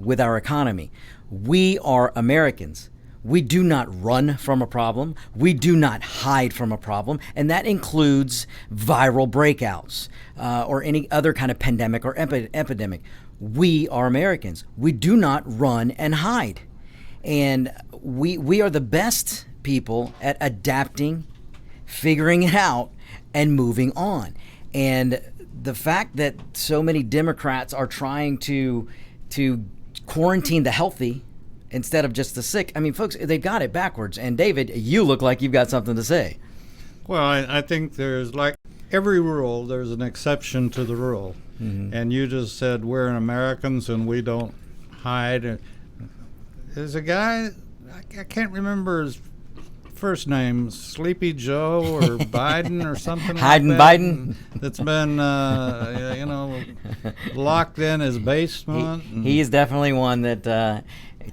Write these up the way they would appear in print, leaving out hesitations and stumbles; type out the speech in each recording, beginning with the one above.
with our economy. We are Americans. We do not run from a problem. We do not hide from a problem. And that includes viral breakouts or any other kind of pandemic or epidemic. We are Americans. We do not run and hide. And we are the best people at adapting, figuring it out, and moving on. And the fact that so many Democrats are trying to quarantine the healthy instead of just the sick, I mean, folks, they've got it backwards. And David, you look like you've got something to say. Well, I think there's, like every rule, there's an exception to the rule. Mm-hmm. And you just said we're Americans and we don't hide. There's a guy, I can't remember his first name, Sleepy Joe or Biden or something Hiding like that. Biden? That's been, locked in his basement. He is definitely one that,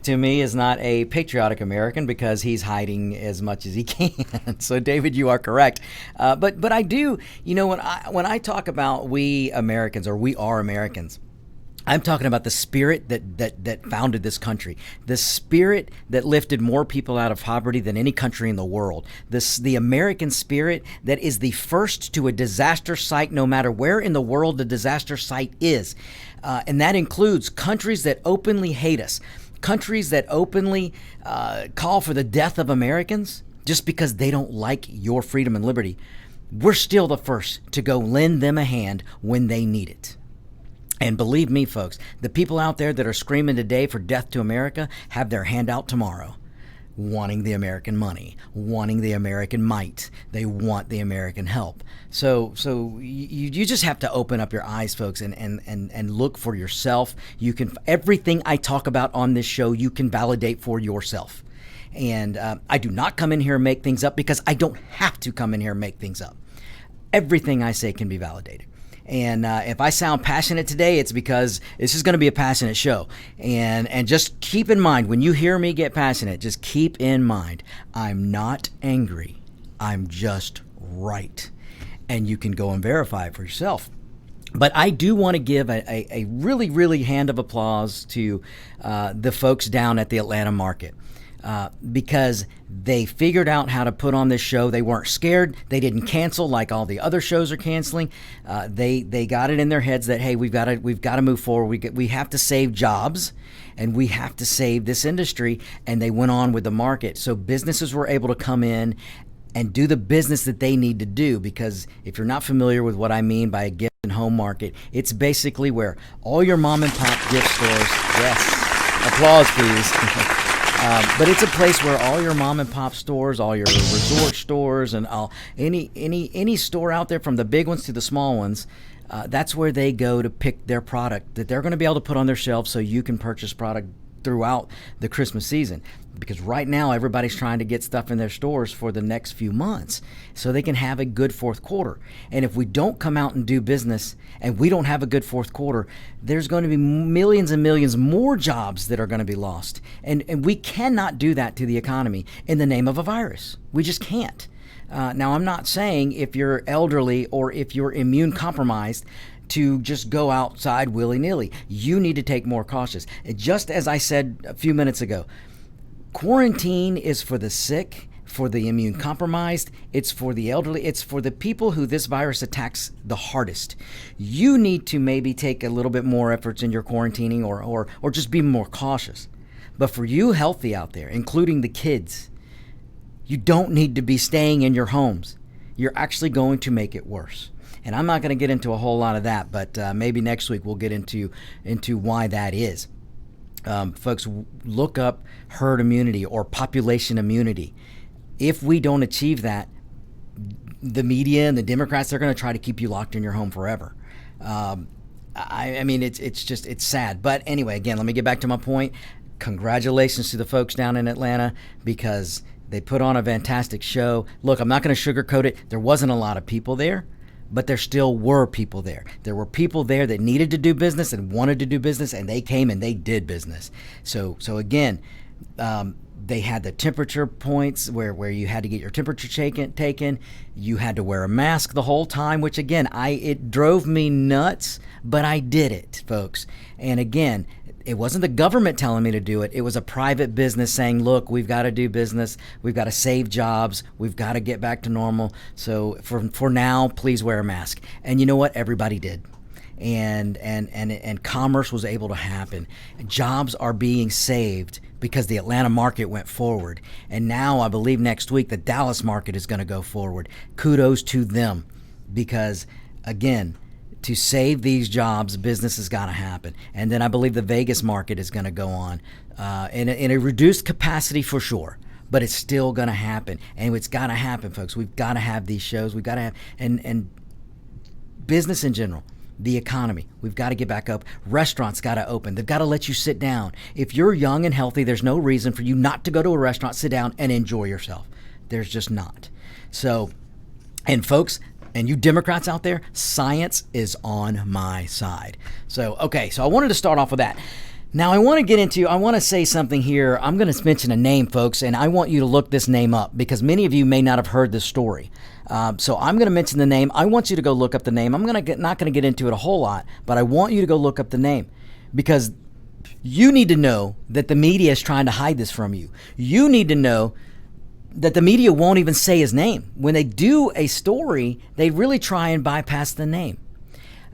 to me, is not a patriotic American because he's hiding as much as he can. So, David, you are correct. But I do, when I talk about we Americans or we are Americans, I'm talking about the spirit that founded this country, the spirit that lifted more people out of poverty than any country in the world, the American spirit that is the first to a disaster site no matter where in the world the disaster site is. And that includes countries that openly hate us, countries that openly call for the death of Americans just because they don't like your freedom and liberty. We're still the first to go lend them a hand when they need it. And believe me, folks, the people out there that are screaming today for death to America have their hand out tomorrow, wanting the American money, wanting the American might. They want the American help. So you just have to open up your eyes, folks, and look for yourself. You can, everything I talk about on this show, you can validate for yourself. And I do not come in here and make things up because I don't have to come in here and make things up. Everything I say can be validated. And if I sound passionate today, it's because this is going to be a passionate show. And just keep in mind, when you hear me get passionate, just keep in mind, I'm not angry. I'm just right. And you can go and verify it for yourself. But I do want to give a really, really hand of applause to the folks down at the Atlanta market. Because they figured out how to put on this show. They weren't scared. They didn't cancel like all the other shows are canceling. They got it in their heads that, hey, we've got to move forward. We have to save jobs, and we have to save this industry. And they went on with the market. So businesses were able to come in and do the business that they need to do. Because if you're not familiar with what I mean by a gift and home market, it's basically where all your mom and pop gift stores, yes, applause please. But it's a place where all your mom and pop stores, all your resort stores, and any store out there, from the big ones to the small ones, that's where they go to pick their product that they're going to be able to put on their shelves so you can purchase product throughout the Christmas season. Because right now everybody's trying to get stuff in their stores for the next few months so they can have a good fourth quarter. And if we don't come out and do business and we don't have a good fourth quarter, there's going to be millions and millions more jobs that are going to be lost. And we cannot do that to the economy in the name of a virus. We just can't. Now, I'm not saying if you're elderly or if you're immune compromised to just go outside willy-nilly. You need to take more cautious. Just as I said a few minutes ago, quarantine is for the sick, for the immune compromised, it's for the elderly, it's for the people who this virus attacks the hardest. You need to maybe take a little bit more efforts in your quarantining or just be more cautious. But for you healthy out there, including the kids, you don't need to be staying in your homes. You're actually going to make it worse. And I'm not going to get into a whole lot of that, but maybe next week we'll get into why that is. Folks, look up herd immunity or population immunity. If we don't achieve that, the media and the Democrats, they're going to try to keep you locked in your home forever. I mean, it's sad. But anyway, again, let me get back to my point. Congratulations to the folks down in Atlanta because they put on a fantastic show. Look, I'm not going to sugarcoat it. There wasn't a lot of people there. But there still were people there. There were people there that needed to do business and wanted to do business, and they came and they did business. So again, they had the temperature points where you had to get your temperature taken. You had to wear a mask the whole time, which again, it drove me nuts, but I did it, folks. And again, It wasn't the government telling me to do it. It was a private business saying, look, we've got to do business. We've got to save jobs. We've got to get back to normal. So for now, please wear a mask. And you know what? Everybody did. And commerce was able to happen. Jobs are being saved because the Atlanta market went forward. And now I believe next week the Dallas market is going to go forward. Kudos to them, because again, to save these jobs, business has got to happen. And then I believe the Vegas market is going to go on in a reduced capacity for sure, but it's still going to happen. And it's got to happen, folks. We've got to have these shows. We've got to have, and business in general, the economy, we've got to get back up. Restaurants got to open. They've got to let you sit down. If you're young and healthy, there's no reason for you not to go to a restaurant, sit down, and enjoy yourself. There's just not. So, and folks, and you Democrats out there, science is on my side. So, okay, so I wanted to start off with that. Now, I want to say something here. I'm going to mention a name, folks, and I want you to look this name up because many of you may not have heard this story. So I'm going to mention the name. I want you to go look up the name. I'm not going to get into it a whole lot, but I want you to go look up the name because you need to know that the media is trying to hide this from you. You need to know that the media won't even say his name. When they do a story, they really try and bypass the name.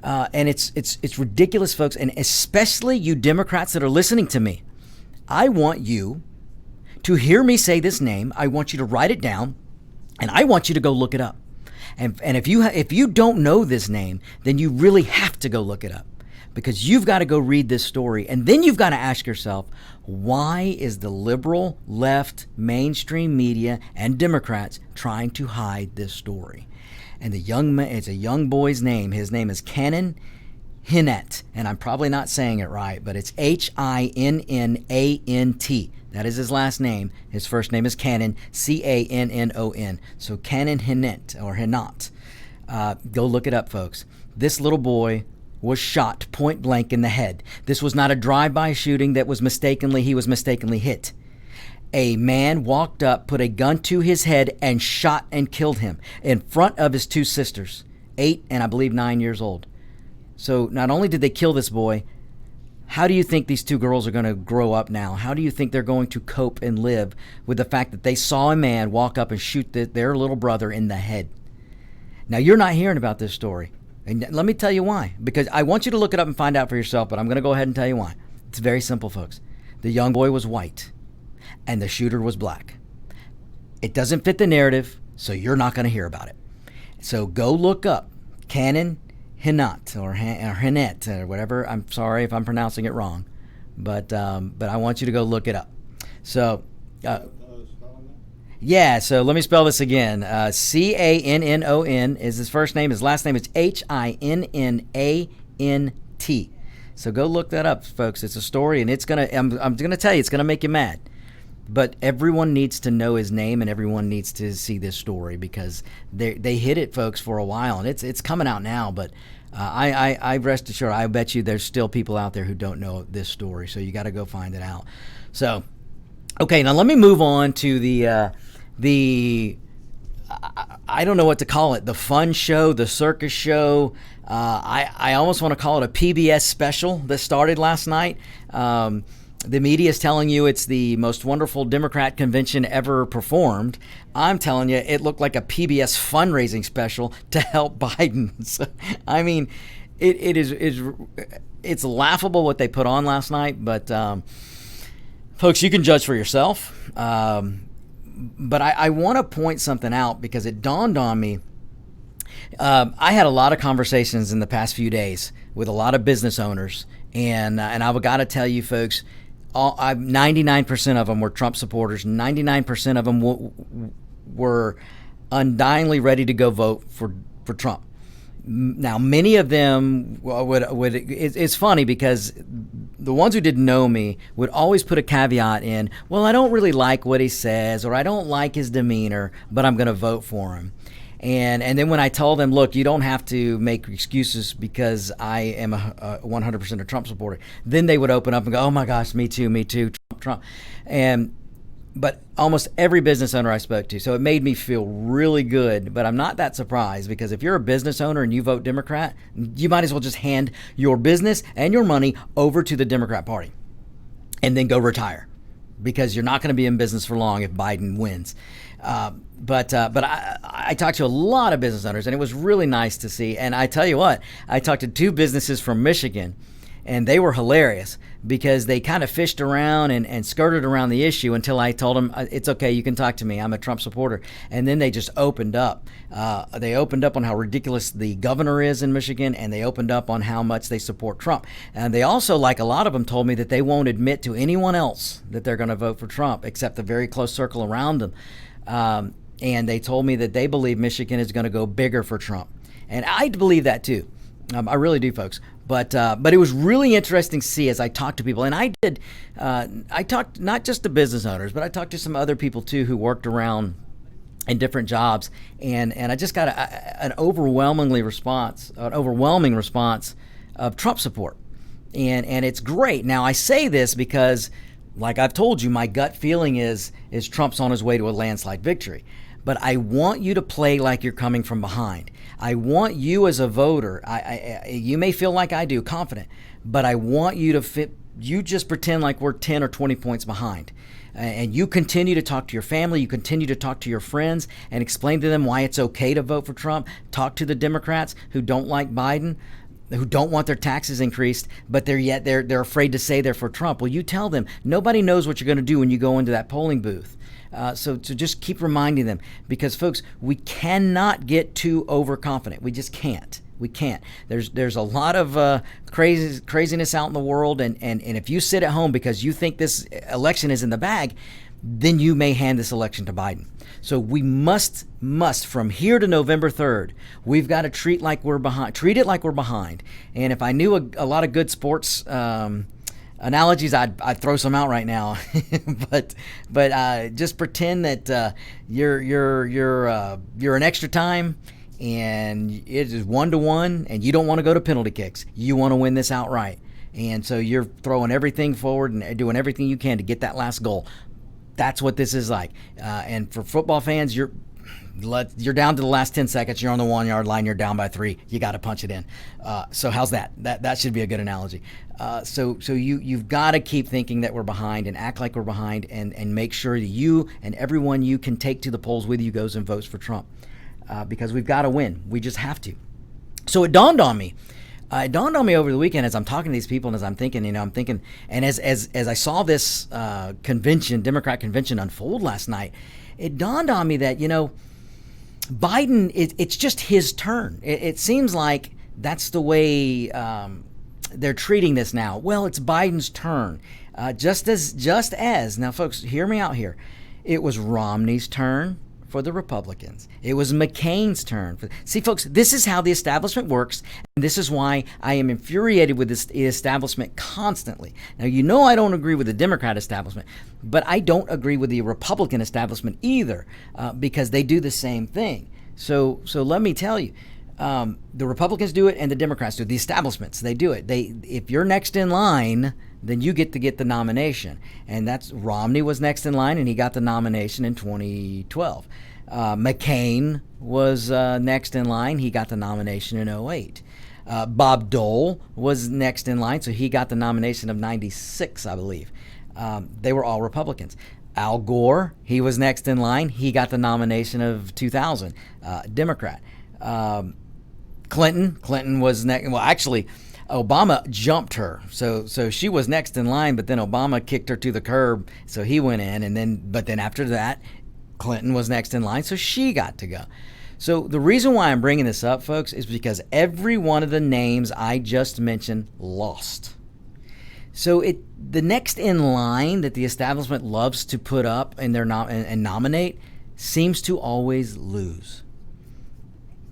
And it's ridiculous, folks, and especially you Democrats that are listening to me. I want you to hear me say this name. I want you to write it down, and I want you to go look it up. And if you don't know this name, then you really have to go look it up, because you've got to go read this story, and then you've got to ask yourself, why is the liberal, left, mainstream media and Democrats trying to hide this story? And it's a young boy's name. His name is Henniant, and I'm probably not saying it right, but it's Hinnant. That is his last name. His first name is Cannon, Cannon. So Henniant or Henniant. Go look it up, folks. This little boy was shot point blank in the head. This was not a drive-by shooting that he was mistakenly hit. A man walked up, put a gun to his head, and shot and killed him in front of his two sisters, 8 and I believe 9 years old. So not only did they kill this boy, how do you think these two girls are going to grow up now? How do you think they're going to cope and live with the fact that they saw a man walk up and shoot their little brother in the head? Now, you're not hearing about this story. And let me tell you why. Because I want you to look it up and find out for yourself, but I'm going to go ahead and tell you why. It's very simple, folks. The young boy was white, and the shooter was black. It doesn't fit the narrative, so you're not going to hear about it. So go look up Henniant or Henniant or whatever. I'm sorry if I'm pronouncing it wrong, but I want you to go look it up. So, yeah. So let me spell this again. Cannon is his first name. His last name is Hinnant. So go look that up, folks. It's a story, and I'm gonna tell you, it's gonna make you mad. But everyone needs to know his name, and everyone needs to see this story because they hid it, folks, for a while, and it's coming out now. But I rest assured, I bet you there's still people out there who don't know this story. So you got to go find it out. So, okay, now let me move on to the I don't know what to call it, the fun show, the circus show. I almost want to call it a PBS special that started last night. The media is telling you it's the most wonderful Democrat convention ever performed. I'm telling you, it looked like a PBS fundraising special to help Biden. So, I mean, it's laughable what they put on last night. But folks, you can judge for yourself. But I want to point something out because it dawned on me. I had a lot of conversations in the past few days with a lot of business owners, and I've got to tell you, folks, 99% of them were Trump supporters. 99% of them were undyingly ready to go vote for Trump. Now, many of them would. It's funny because the ones who didn't know me would always put a caveat in, well, I don't really like what he says, or I don't like his demeanor, but I'm going to vote for him. And then when I told them, look, you don't have to make excuses because I am a 100% a Trump supporter, then they would open up and go, oh my gosh, me too, Trump. But almost every business owner I spoke to, so it made me feel really good. But I'm not that surprised because if you're a business owner and you vote Democrat, you might as well just hand your business and your money over to the Democrat Party. and then go retire, because you're not going to be in business for long if Biden wins. But I talked to a lot of business owners, and it was really nice to see. And I tell you what, I talked to 2 businesses from Michigan, and they were hilarious because they kind of fished around and skirted around the issue until I told them, it's okay, you can talk to me, I'm a Trump supporter. And then they just opened up. They opened up on how ridiculous the governor is in Michigan, and they opened up on how much they support Trump. And they also, like a lot of them, told me that they won't admit to anyone else that they're going to vote for Trump except the very close circle around them. And they told me that they believe Michigan is going to go bigger for Trump. And I believe that too. I really do, folks. But it was really interesting to see as I talked to people. And I talked not just to business owners, but I talked to some other people too who worked around in different jobs. And I just got an overwhelming response of Trump support. And it's great. Now, I say this because, like I've told you, my gut feeling is Trump's on his way to a landslide victory. But I want you to play like you're coming from behind. I want you as a voter, you may feel like I do, confident, but I want you to you just pretend like we're 10 or 20 points behind. And you continue to talk to your family, you continue to talk to your friends and explain to them why it's okay to vote for Trump. Talk to the Democrats who don't like Biden, who don't want their taxes increased, but they're afraid to say they're for Trump. Well, you tell them, nobody knows what you're going to do when you go into that polling booth. So just keep reminding them, because folks, we cannot get too overconfident. We just can't. We can't. There's a lot of craziness out in the world, and if you sit at home because you think this election is in the bag, then you may hand this election to Biden. So we must from here to November 3rd, we've got to treat it like we're behind. And if I knew a lot of good sports analogies, I'd throw some out right now, but just pretend that you're an extra time, and it is 1-1, and you don't want to go to penalty kicks. You want to win this outright, and so you're throwing everything forward and doing everything you can to get that last goal. That's what this is like. And for football fans, you're down to the last 10 seconds. You're on the 1 yard line. You're down by 3. You got to punch it in. So how's that? That should be a good analogy. So you've got to keep thinking that we're behind and act like we're behind, and make sure that you and everyone you can take to the polls with you goes and votes for Trump, because we've got to win. We just have to. So it dawned on me. Over the weekend as I'm talking to these people, and as I'm thinking, and as I saw this Democrat convention unfold last night, it dawned on me that, Biden, it's just his turn. It seems like that's the way they're treating this now. Well, it's Biden's turn. Just as now, folks, hear me out here. It was Romney's turn for the Republicans. It was McCain's turn. See, folks, this is how the establishment works, and this is why I am infuriated with this establishment constantly. Now, I don't agree with the Democrat establishment, but I don't agree with the Republican establishment either, because they do the same thing. So let me tell you, the Republicans do it and the Democrats do it. The establishments, they do it. If you're next in line, then you get to get the nomination. And that's Romney was next in line, and he got the nomination in 2012. McCain was next in line. He got the nomination in 2008. Bob Dole was next in line, so he got the nomination of 96, I believe. They were all Republicans. Al Gore, he was next in line. He got the nomination of 2000, Democrat. Clinton was next. Well, actually, Obama jumped her, so she was next in line, but then Obama kicked her to the curb, so he went in, but then after that, Clinton was next in line, so she got to go. So the reason why I'm bringing this up, folks, is because every one of the names I just mentioned lost. So the next in line that the establishment loves to put up and and nominate seems to always lose.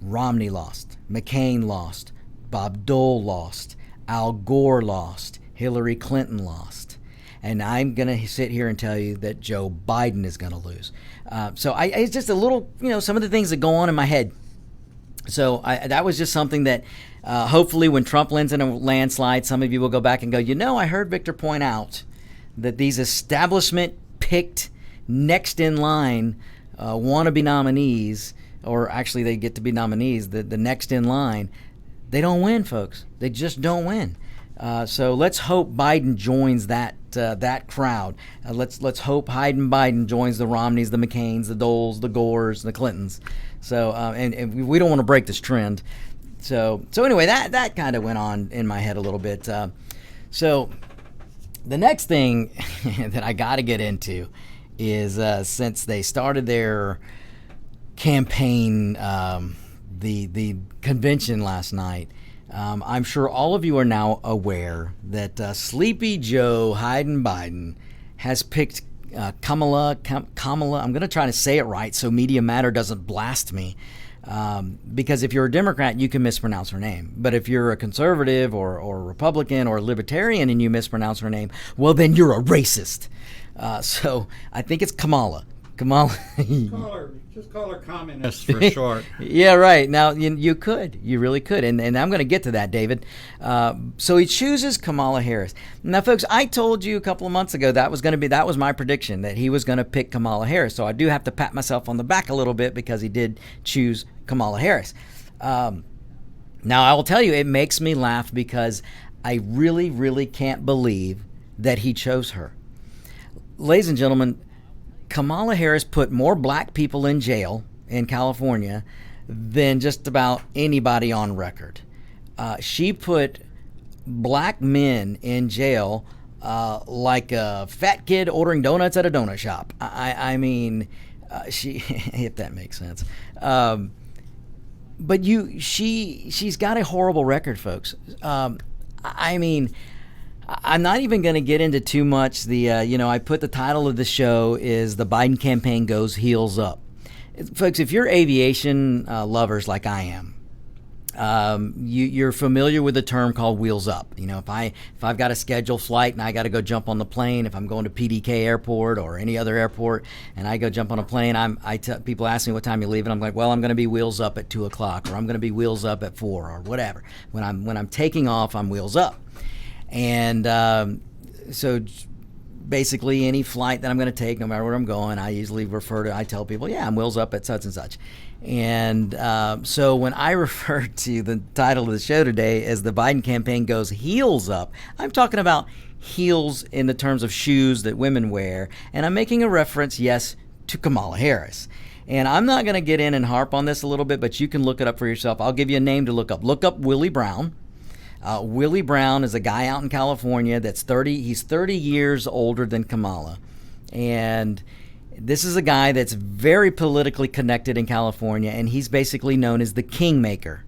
Romney lost, McCain lost, Bob Dole lost, Al Gore lost, Hillary Clinton lost. And I'm going to sit here and tell you that Joe Biden is going to lose. So it's just a little, some of the things that go on in my head. So that was just something that hopefully when Trump wins in a landslide, some of you will go back and go, I heard Victor point out that these establishment-picked next in line wannabe nominees, or actually they get to be nominees, the next in line, they don't win, folks. They just don't win. So let's hope Biden joins that crowd. Let's hope Biden joins the Romneys, the McCains, the Doles, the Gores, the Clintons. So and we don't want to break this trend. So anyway, that kind of went on in my head a little bit. So the next thing that I got to get into is since they started their campaign, the convention last night. I'm sure all of you are now aware that Sleepy Joe Biden has picked Kamala. I'm going to try to say it right so Media Matter doesn't blast me. Because if you're a Democrat, you can mispronounce her name. But if you're a conservative or a Republican or a libertarian and you mispronounce her name, well, then you're a racist. So I think it's Kamala. Just call her communist for short. Yeah, right. Now, you really could. And I'm going to get to that, David. So he chooses Kamala Harris. Now, folks, I told you a couple of months ago that was my prediction, that he was going to pick Kamala Harris. So I do have to pat myself on the back a little bit because he did choose Kamala Harris. Now, I will tell you, it makes me laugh because I really, really can't believe that he chose her. Ladies and gentlemen, Kamala Harris put more black people in jail in California than just about anybody on record. She put black men in jail like a fat kid ordering donuts at a donut shop. I mean, she, if that makes sense. But she's got a horrible record, folks. I mean, I'm not even going to get into too much. I put the title of the show is The Biden Campaign Goes Heels Up. Folks, if you're aviation lovers like I am, you're familiar with the term called wheels up. If I've got a scheduled flight and I got to go jump on the plane, if I'm going to PDK Airport or any other airport and I go jump on a plane, people ask me what time you leave, and I'm like, well, I'm going to be wheels up at 2:00, or I'm going to be wheels up at 4, or whatever. When I'm taking off, I'm wheels up. And so basically any flight that I'm going to take, no matter where I'm going, I usually I tell people, yeah, I'm wheels up at such and such. And so when I refer to the title of the show today as The Biden Campaign Goes Heels Up, I'm talking about heels in the terms of shoes that women wear. And I'm making a reference, yes, to Kamala Harris. And I'm not going to get in and harp on this a little bit, but you can look it up for yourself. I'll give you a name to look up. Look up Willie Brown. Willie Brown is a guy out in California that's 30. He's 30 years older than Kamala. And this is a guy that's very politically connected in California, and he's basically known as the Kingmaker.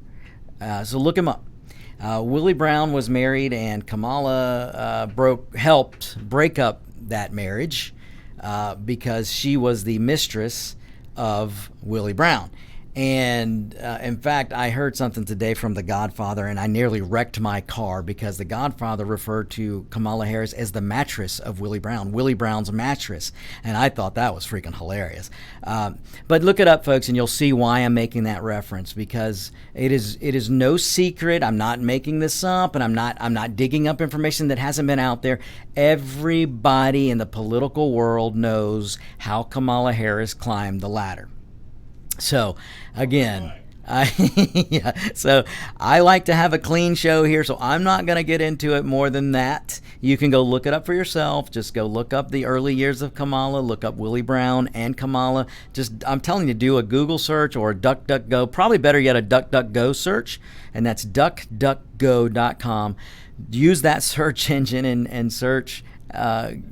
So look him up. Willie Brown was married, and Kamala helped break up that marriage because she was the mistress of Willie Brown. And in fact, I heard something today from The Godfather, and I nearly wrecked my car because The Godfather referred to Kamala Harris as the mattress of Willie Brown, Willie Brown's mattress. And I thought that was freaking hilarious. But look it up, folks, and you'll see why I'm making that reference, because it is no secret. I'm not making this up, and I'm not digging up information that hasn't been out there. Everybody in the political world knows how Kamala Harris climbed the ladder. So, again, so I like to have a clean show here, so I'm not going to get into it more than that. You can go look it up for yourself. Just go look up the early years of Kamala, look up Willie Brown and Kamala. I'm telling you, do a Google search or a DuckDuckGo, probably better yet a DuckDuckGo search, and that's duckduckgo.com. Use that search engine and search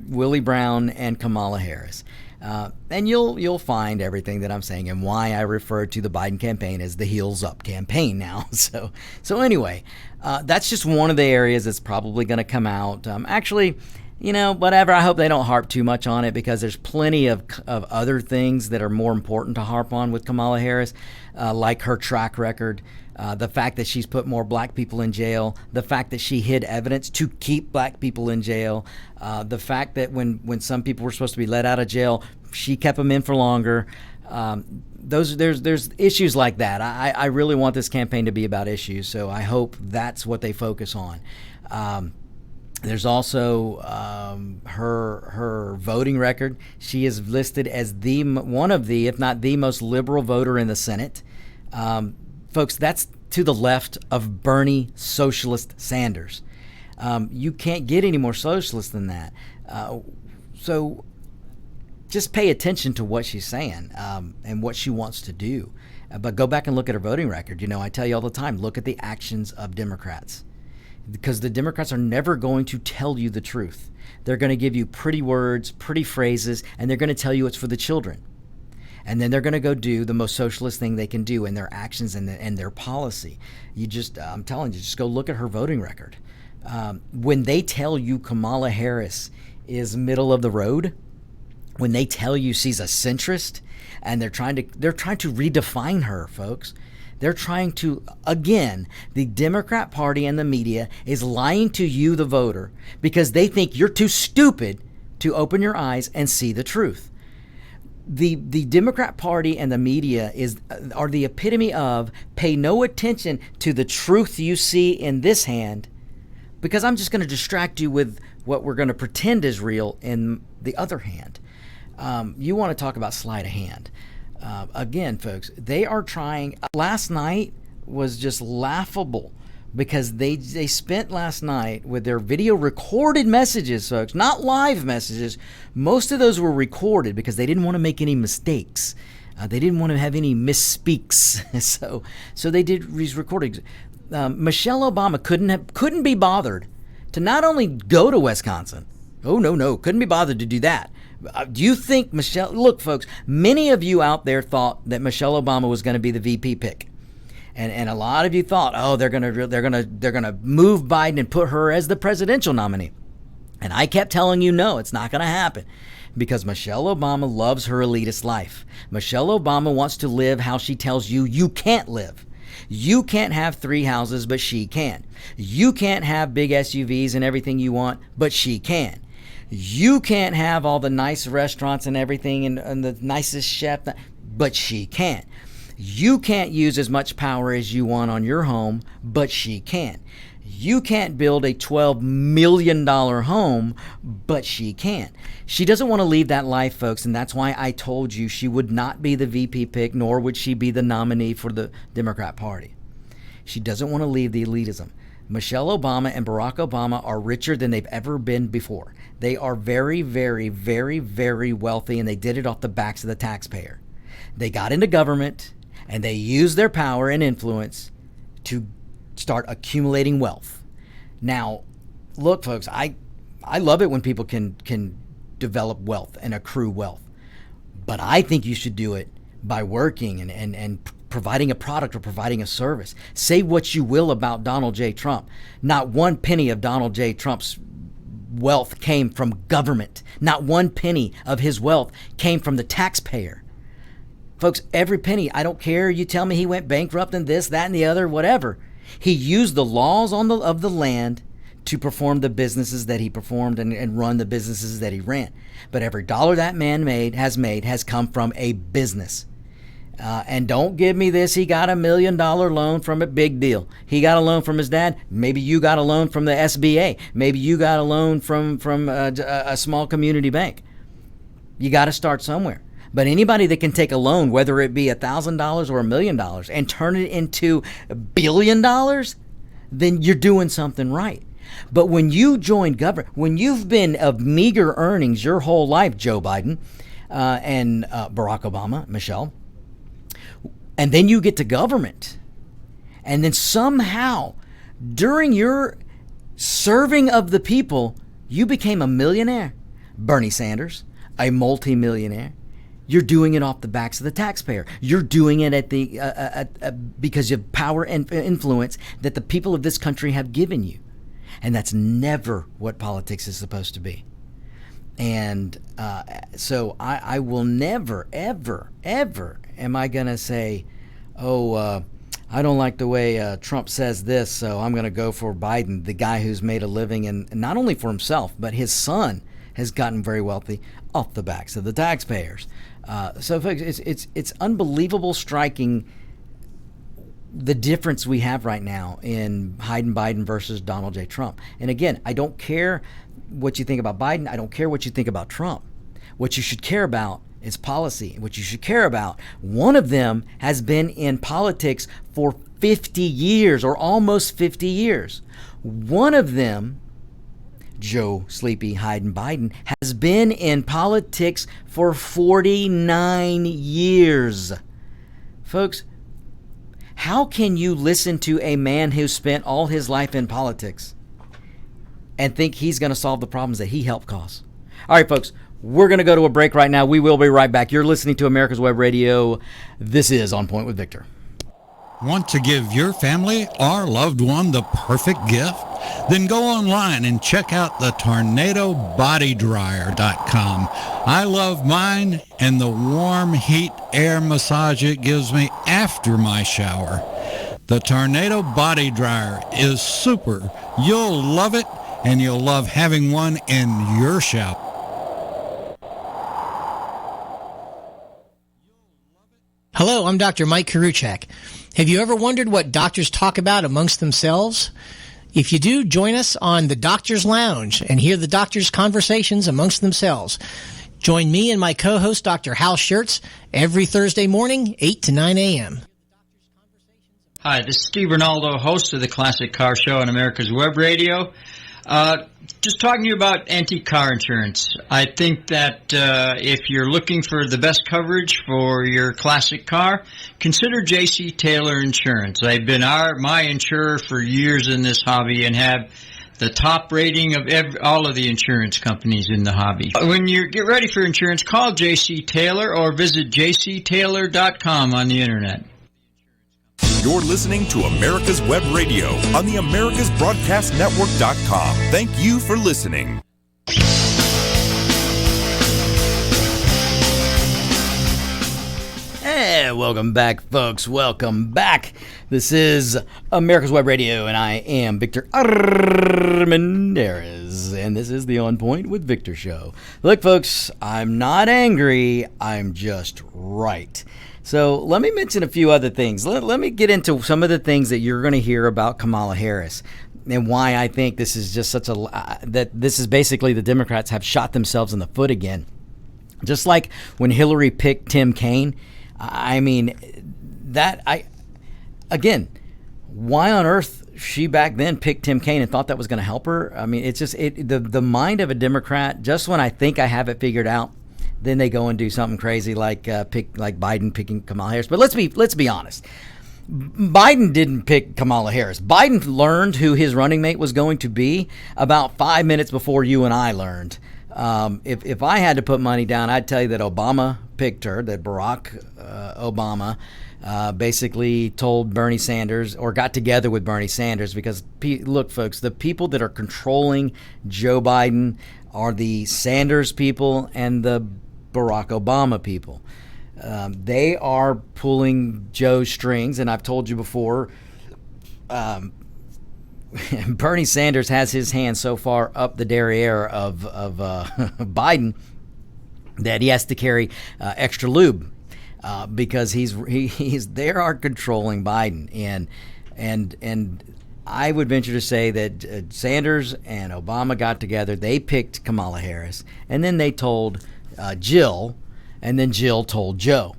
Willie Brown and Kamala Harris. And you'll find everything that I'm saying and why I refer to the Biden campaign as the heels up campaign now. So anyway, that's just one of the areas that's probably going to come out. Actually, whatever. I hope they don't harp too much on it, because there's plenty of other things that are more important to harp on with Kamala Harris, like her track record. The fact that she's put more black people in jail, the fact that she hid evidence to keep black people in jail, the fact that when some people were supposed to be let out of jail, she kept them in for longer. There's issues like that. I really want this campaign to be about issues, so I hope that's what they focus on. There's also her voting record. She is listed as one of the, if not the most liberal voter in the Senate. Folks, that's to the left of Bernie Socialist Sanders. You can't get any more socialist than that. So just pay attention to what she's saying and what she wants to do. But go back and look at her voting record. I tell you all the time, look at the actions of Democrats, because the Democrats are never going to tell you the truth. They're going to give you pretty words, pretty phrases, and they're going to tell you it's for the children. And then they're going to go do the most socialist thing they can do in their actions and their policy. I'm telling you, just go look at her voting record. When they tell you Kamala Harris is middle of the road, when they tell you she's a centrist, and they're trying to redefine her, folks. They're trying to, again, the Democrat Party and the media is lying to you, the voter, because they think you're too stupid to open your eyes and see the truth. The Democrat Party and the media are the epitome of pay no attention to the truth you see in this hand, because I'm just going to distract you with what we're going to pretend is real in the other hand. You want to talk about sleight of hand. Again, folks, they are trying. Last night was just laughable, because they spent last night with their video recorded messages, folks, not live messages. Most of those were recorded because they didn't want to make any mistakes. They didn't want to have any misspeaks. So they did these recordings. Michelle Obama couldn't be bothered to not only go to Wisconsin. Oh, no, couldn't be bothered to do that. Do you think look, folks, many of you out there thought that Michelle Obama was going to be the VP pick. And a lot of you thought, they're going to move Biden and put her as the presidential nominee. And I kept telling you, no, it's not going to happen, because Michelle Obama loves her elitist life. Michelle Obama wants to live how she tells you you can't live. You can't have 3 houses, but she can. You can't have big SUVs and everything you want, but she can. You can't have all the nice restaurants and everything and the nicest chef, but she can. You can't use as much power as you want on your home, but she can. You can't build a $12 million home, but she can. She doesn't want to leave that life, folks, and that's why I told you she would not be the VP pick, nor would she be the nominee for the Democrat Party. She doesn't want to leave the elitism. Michelle Obama and Barack Obama are richer than they've ever been before. They are very, very, very, very wealthy, and they did it off the backs of the taxpayer. They got into government, and they used their power and influence to start accumulating wealth. Now, look, folks, I love it when people can develop wealth and accrue wealth. But I think you should do it by working and providing a product or providing a service. Say what you will about Donald J. Trump. Not one penny of Donald J. Trump's wealth came from government. Not one penny of his wealth came from the taxpayer. Folks, every penny, I don't care. You tell me he went bankrupt and this, that, and the other, whatever. He used the laws of the land to perform the businesses that he performed and run the businesses that he ran. But every dollar that man has come from a business. And don't give me this, he got $1 million loan from a big deal. He got a loan from his dad. Maybe you got a loan from the SBA. Maybe you got a loan from a small community bank. You got to start somewhere. But anybody that can take a loan, whether it be $1,000 or $1 million, and turn it into $1 billion, then you're doing something right. But when you join government, when you've been of meager earnings your whole life, Joe Biden and Barack Obama, Michelle, and then you get to government, and then somehow during your serving of the people, you became a millionaire. Bernie Sanders, a multimillionaire. You're doing it off the backs of the taxpayer. You're doing it because of power and influence that the people of this country have given you. And that's never what politics is supposed to be. And so I will never, ever, ever am I going to say, I don't like the way Trump says this, so I'm going to go for Biden, the guy who's made a living, and not only for himself, but his son has gotten very wealthy off the backs of the taxpayers. So, folks, it's unbelievable, striking the difference we have right now in Biden versus Donald J. Trump. And again, I don't care what you think about Biden. I don't care what you think about Trump. What you should care about is policy. What you should care about, one of them has been in politics for 50 years or almost 50 years. One of them Joe Sleepy Hyden Biden, has been in politics for 49 years. Folks, how can you listen to a man who spent all his life in politics and think he's going to solve the problems that he helped cause? All right, folks, we're going to go to a break right now. We will be right back. You're listening to America's Web Radio. This is On Point with Victor. Want to give your family or loved one the perfect gift? Then go online and check out the TornadoBodyDryer.com. I love mine and the warm heat air massage it gives me after my shower. The Tornado Body Dryer is super. You'll love it, and you'll love having one in your shower. Hello, I'm Dr. Mike Karuchak. Have you ever wondered what doctors talk about amongst themselves? If you do, join us on the Doctor's Lounge and hear the doctors' conversations amongst themselves. Join me and my co-host, Dr. Hal Schertz, every Thursday morning, 8 to 9 a.m. Hi, this is Steve Ronaldo, host of the Classic Car Show on America's Web Radio. Just talking to you about antique car insurance. I think that if you're looking for the best coverage for your classic car, consider J.C. Taylor Insurance. They've been my insurer for years in this hobby and have the top rating of all of the insurance companies in the hobby. When you get ready for insurance, call J.C. Taylor or visit jctaylor.com on the internet. You're listening to America's Web Radio on the AmericasBroadcastNetwork.com. Thank you for listening. Hey, welcome back, folks. Welcome back. This is America's Web Radio, and I am Victor Armendariz, and this is the On Point with Victor show. Look, folks, I'm not angry. I'm just right. So let me mention a few other things. Let me get into some of the things that you're going to hear about Kamala Harris and why I think this is just that this is basically the Democrats have shot themselves in the foot again. Just like when Hillary picked Tim Kaine. I mean, why on earth she back then picked Tim Kaine and thought that was going to help her? I mean, it's just the mind of a Democrat. Just when I think I have it figured out, then they go and do something crazy like Biden picking Kamala Harris. But let's be honest. Biden didn't pick Kamala Harris. Biden learned who his running mate was going to be about 5 minutes before you and I learned. If I had to put money down, I'd tell you that Obama picked her, that Barack Obama basically told Bernie Sanders or got together with Bernie Sanders because, look, folks, the people that are controlling Joe Biden are the Sanders people and the Barack Obama people. They are pulling Joe's strings, and I've told you before, Bernie Sanders has his hand so far up the derriere of Biden that he has to carry extra lube because they are controlling Biden, and I would venture to say that Sanders and Obama got together. They picked Kamala Harris, and then they told Jill, and then Jill told Joe,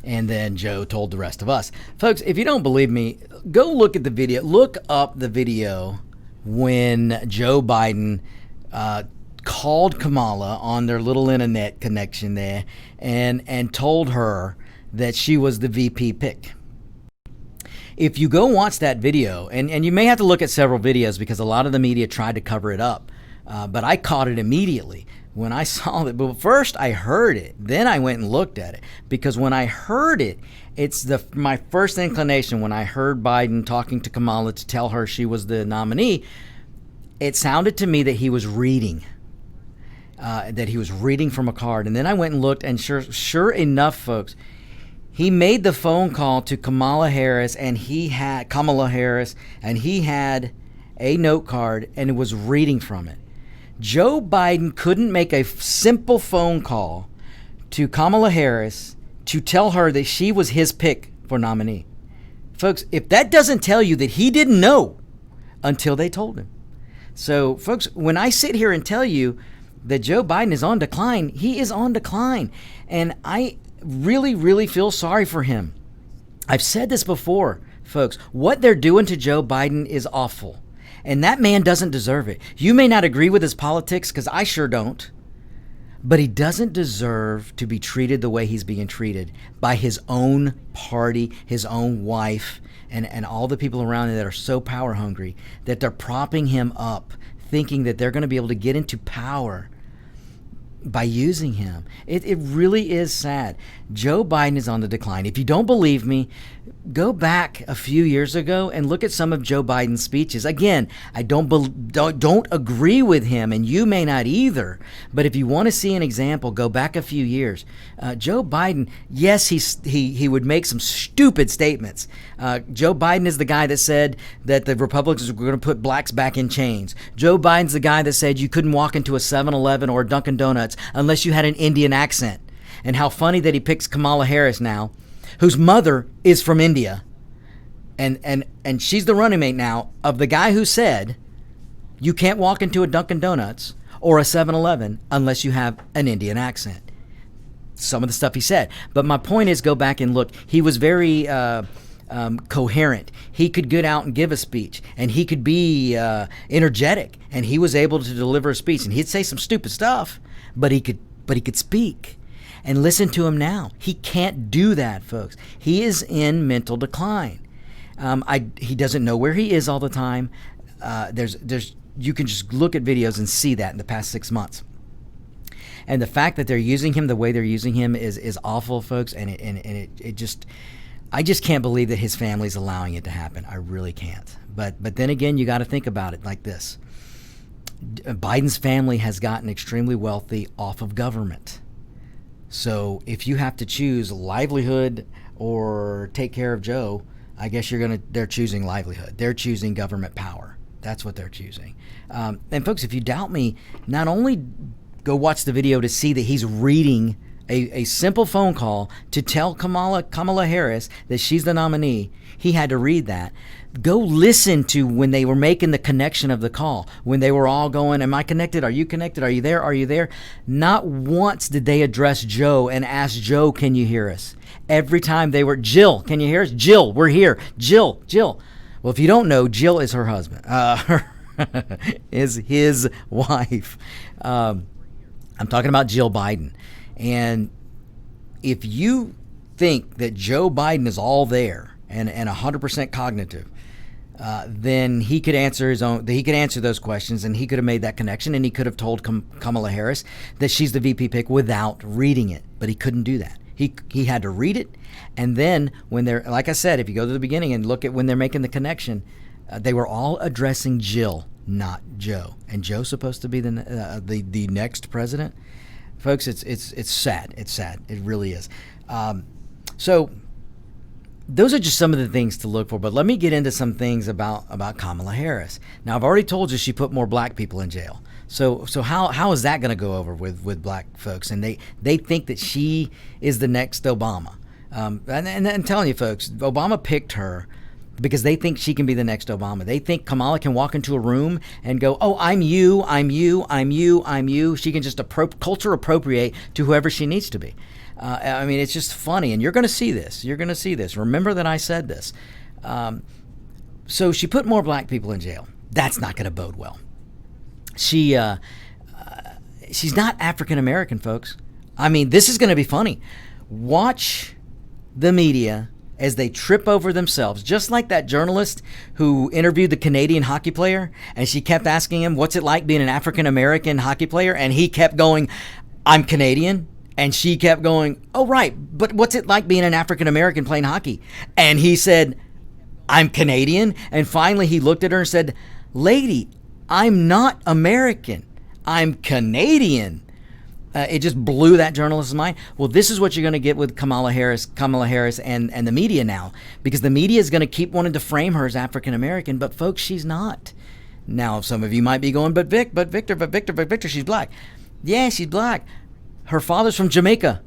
and then Joe told the rest of us. Folks, if you don't believe me, go look at the video. Look up the video when Joe Biden called Kamala on their little internet connection there and told her that she was the VP pick. If you go watch that video, and you may have to look at several videos because a lot of the media tried to cover it up, but I caught it immediately when I saw it. But first I heard it, then I went and looked at it, because when I heard it, it's my first inclination when I heard Biden talking to Kamala to tell her she was the nominee, it sounded to me that he was reading. From a card. And then I went and looked, and sure enough, folks, he made the phone call to Kamala Harris, and he had a note card and was reading from it. Joe Biden couldn't make a simple phone call to Kamala Harris to tell her that she was his pick for nominee. Folks, if that doesn't tell you that he didn't know until they told him. So, folks, when I sit here and tell you that Joe Biden is on decline, he is on decline. And I really, really feel sorry for him. I've said this before, folks. What they're doing to Joe Biden is awful. And that man doesn't deserve it. You may not agree with his politics, because I sure don't. But he doesn't deserve to be treated the way he's being treated by his own party, his own wife, and all the people around him that are so power hungry that they're propping him up, thinking that they're going to be able to get into power by using him. It really is sad. Joe Biden is on the decline. If you don't believe me, go back a few years ago and look at some of Joe Biden's speeches. Again, I don't agree with him, and you may not either. But if you want to see an example, go back a few years. Joe Biden, yes, he would make some stupid statements. Joe Biden is the guy that said that the Republicans were going to put blacks back in chains. Joe Biden's the guy that said you couldn't walk into a 7-Eleven or a Dunkin' Donuts unless you had an Indian accent. And how funny that he picks Kamala Harris now, whose mother is from India. And she's the running mate now of the guy who said you can't walk into a Dunkin' Donuts or a 7-Eleven unless you have an Indian accent. Some of the stuff he said. But my point is, go back and look. He was very coherent. He could get out and give a speech, and he could be energetic, and he was able to deliver a speech. And he'd say some stupid stuff, but he could speak. And listen to him now. He can't do that, folks. He is in mental decline. He doesn't know where he is all the time. You can just look at videos and see that in the past 6 months. And the fact that they're using him the way they're using him is awful, folks. And I just can't believe that his family's allowing it to happen. I really can't. But then again, you got to think about it like this. Biden's family has gotten extremely wealthy off of government. So if you have to choose livelihood or take care of Joe, I guess they're choosing livelihood. They're choosing government power. That's what they're choosing. And folks, if you doubt me, not only go watch the video to see that he's reading a simple phone call to tell Kamala Harris that she's the nominee. He had to read that. Go listen to when they were making the connection of the call, when they were all going, am I connected? Are you connected? Are you there? Are you there? Not once did they address Joe and ask Joe, can you hear us? Every time they were, Jill, can you hear us? Jill, we're here. Jill. Well, if you don't know, Jill is her husband, is his wife. I'm talking about Jill Biden. And if you think that Joe Biden is all there and 100% cognitive, then he could answer those questions, and he could have made that connection, and he could have told Kamala Harris that she's the VP pick without reading it, but he couldn't do that. He had to read it, and then when they're, like I said, if you go to the beginning and look at when they're making the connection, they were all addressing Jill, not Joe, and Joe's supposed to be the next president. Folks, it's sad. It's sad. It really is. So those are just some of the things to look for. But let me get into some things about Kamala Harris. Now, I've already told you she put more black people in jail. So how is that going to go over with black folks? And they think that she is the next Obama. And I'm telling you, folks, Obama picked her because they think she can be the next Obama. They think Kamala can walk into a room and go, oh, I'm you. She can just culture appropriate to whoever she needs to be. I mean, it's just funny. And you're going to see this. Remember that I said this. So she put more black people in jail. That's not going to bode well. She's not African American, folks. I mean, this is going to be funny. Watch the media as they trip over themselves, just like that journalist who interviewed the Canadian hockey player, and she kept asking him, what's it like being an African-American hockey player? And he kept going, I'm Canadian. And she kept going, oh, right, but what's it like being an African-American playing hockey? And he said, I'm Canadian. And finally he looked at her and said, lady, I'm not American. I'm Canadian. It just blew that journalist's mind. Well, this is what you're going to get with Kamala Harris and the media now, because the media is going to keep wanting to frame her as African American, but folks, she's not. Now, some of you might be going, but Victor, she's black. Yeah, she's black. Her father's from Jamaica.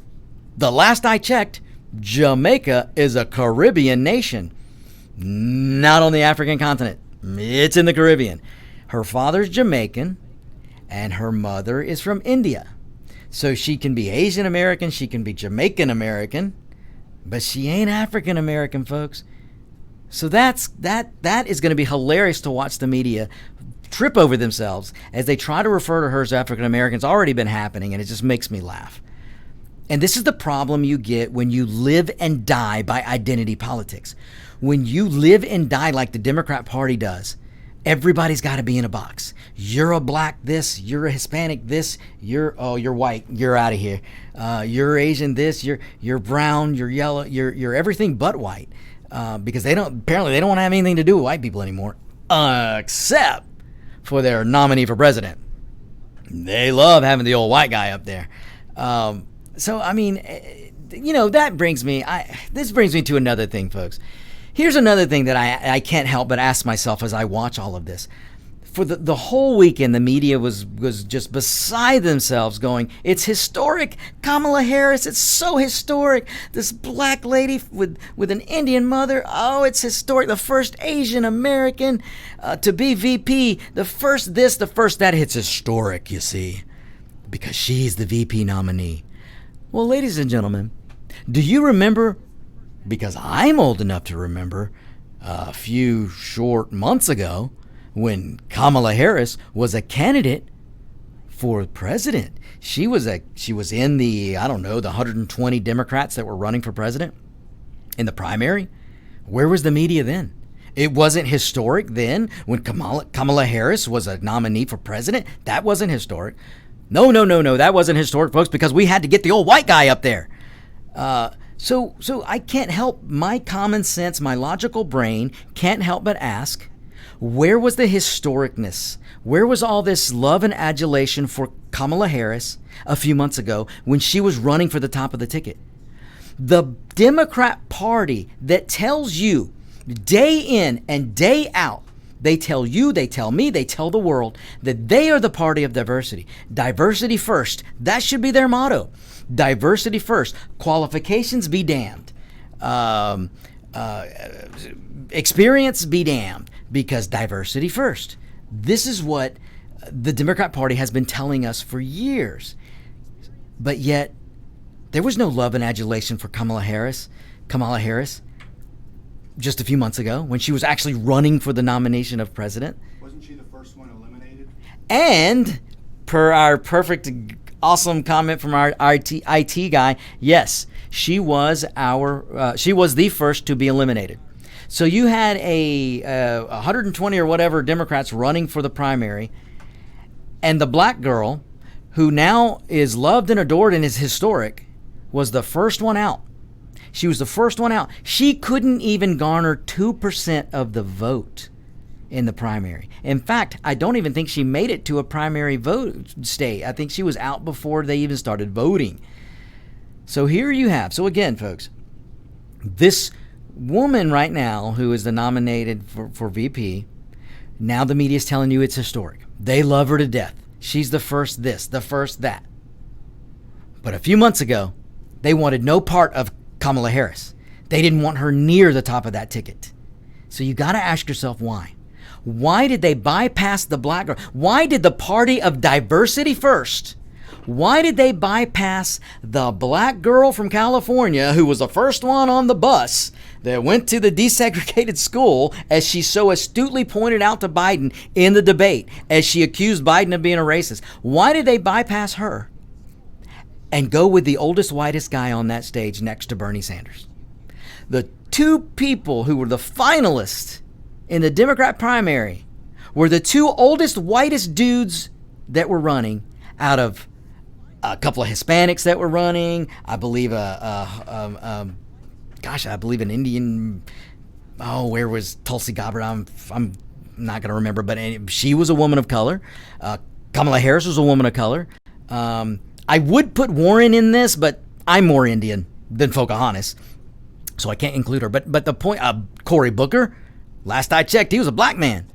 The last I checked, Jamaica is a Caribbean nation, not on the African continent. It's in the Caribbean. Her father's Jamaican, and her mother is from India. So she can be Asian American, she can be Jamaican American, but she ain't African American, folks. So that is going to be hilarious to watch the media trip over themselves as they try to refer to her as African American. It's already been happening, and it just makes me laugh. And this is the problem you get when you live and die by identity politics. When you live and die like the Democrat Party does, everybody's got to be in a box. You're a black this, you're a Hispanic this, you're white, you're out of here. You're Asian this, you're brown, you're yellow, you're everything but white. Because they don't want to have anything to do with white people anymore, except for their nominee for president. They love having the old white guy up there. So I mean, that brings me. This brings me to another thing, folks. Here's another thing that I can't help but ask myself as I watch all of this. For the whole weekend, the media was just beside themselves going, it's historic. Kamala Harris, it's so historic. This black lady with an Indian mother, oh, it's historic. The first Asian American to be VP, the first this, the first that. It's historic, you see, because she's the VP nominee. Well, ladies and gentlemen, do you remember, because I'm old enough to remember, a few short months ago, when Kamala Harris was a candidate for president. She was in the, the 120 Democrats that were running for president in the primary. Where was the media then? It wasn't historic then when Kamala Harris was a nominee for president. That wasn't historic. No, that wasn't historic, folks, because we had to get the old white guy up there. So I can't help, my common sense, my logical brain can't help but ask, where was the historicness? Where was all this love and adulation for Kamala Harris a few months ago when she was running for the top of the ticket? The Democrat Party that tells you day in and day out, they tell you, they tell me, they tell the world that they are the party of diversity. Diversity first. That should be their motto. Diversity first. Qualifications be damned. Experience be damned. Because diversity first. This is what the Democrat Party has been telling us for years. But yet, there was no love and adulation for Kamala Harris just a few months ago when she was actually running for the nomination of president. Wasn't she the first one eliminated? And per our perfect, awesome comment from our IT guy, yes, she was the first to be eliminated. So you had 120 or whatever Democrats running for the primary, and the black girl, who now is loved and adored and is historic, was the first one out. She was the first one out. She couldn't even garner 2% of the vote in the primary. In fact, I don't even think she made it to a primary vote state. I think she was out before they even started voting. So here you have. So again, folks, this woman right now who is the nominated for VP, now the media is telling you it's historic. They love her to death. She's the first this, the first that. But a few months ago, they wanted no part of Kamala Harris. They didn't want her near the top of that ticket. So you got to ask yourself why. Why did they bypass the black girl? Why did the party of diversity first? Why did they bypass the black girl from California who was the first one on the bus that went to the desegregated school, as she so astutely pointed out to Biden in the debate, as she accused Biden of being a racist? Why did they bypass her and go with the oldest, whitest guy on that stage next to Bernie Sanders? The two people who were the finalists in the Democrat primary were the two oldest, whitest dudes that were running out of a couple of Hispanics that were running. I believe I believe an Indian. Oh, where was Tulsi Gabbard? I'm not going to remember, but she was a woman of color. Kamala Harris was a woman of color. I would put Warren in this, but I'm more Indian than Pocahontas, so I can't include her. But the point, Cory Booker, last I checked, he was a black man.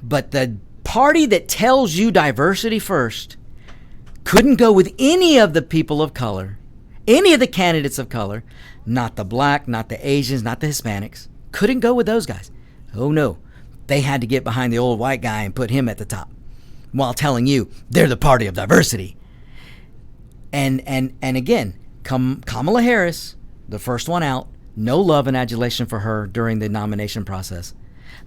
But the party that tells you diversity first couldn't go with any of the people of color, any of the candidates of color, not the black, not the Asians, not the Hispanics. Couldn't go with those guys. Oh no, they had to get behind the old white guy and put him at the top, while telling you they're the party of diversity. And again, Kamala Harris, the first one out, no love and adulation for her during the nomination process.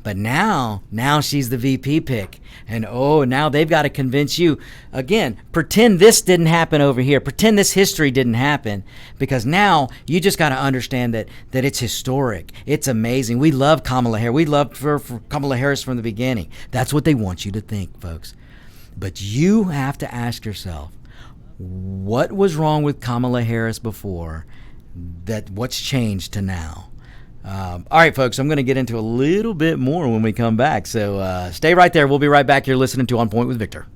But now she's the VP pick. And now they've got to convince you. Again, pretend this didn't happen over here. Pretend this history didn't happen. Because now you just got to understand that it's historic. It's amazing. We love Kamala Harris. We loved for Kamala Harris from the beginning. That's what they want you to think, folks. But you have to ask yourself, what was wrong with Kamala Harris before? What's changed to now? All right, folks, I'm going to get into a little bit more when we come back. So stay right there. We'll be right back. You're listening to On Point with Victor.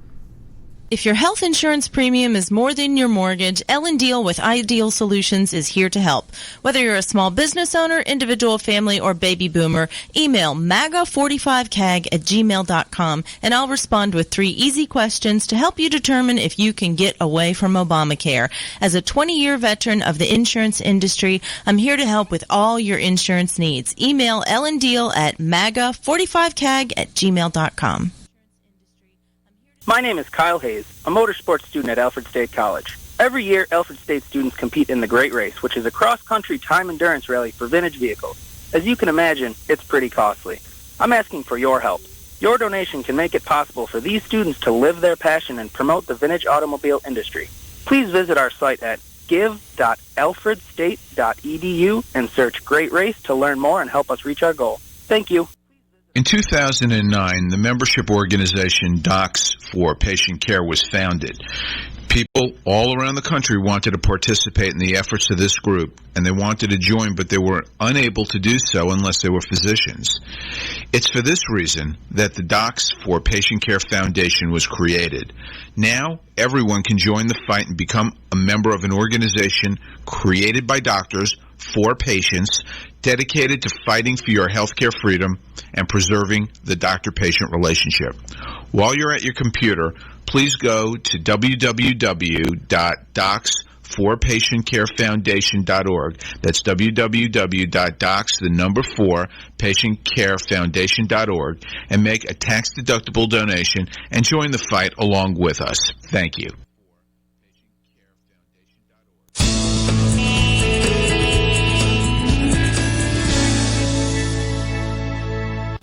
If your health insurance premium is more than your mortgage, Ellen Deal with Ideal Solutions is here to help. Whether you're a small business owner, individual, family, or baby boomer, email maga45cag@gmail.com and I'll respond with 3 easy questions to help you determine if you can get away from Obamacare. As a 20-year veteran of the insurance industry, I'm here to help with all your insurance needs. Email Ellen Deal at maga45cag@gmail.com. My name is Kyle Hayes, a motorsports student at Alfred State College. Every year, Alfred State students compete in the Great Race, which is a cross-country time endurance rally for vintage vehicles. As you can imagine, it's pretty costly. I'm asking for your help. Your donation can make it possible for these students to live their passion and promote the vintage automobile industry. Please visit our site at give.alfredstate.edu and search Great Race to learn more and help us reach our goal. Thank you. In 2009, the membership organization Docs for Patient Care was founded. People all around the country wanted to participate in the efforts of this group, and they wanted to join, but they were unable to do so unless they were physicians. It's for this reason that the Docs for Patient Care Foundation was created. Now, everyone can join the fight and become a member of an organization created by doctors for patients, dedicated to fighting for your healthcare freedom and preserving the doctor-patient relationship. While you're at your computer, please go to www.docs4patientcarefoundation.org. That's www.docs4patientcarefoundation.org and make a tax-deductible donation and join the fight along with us. Thank you.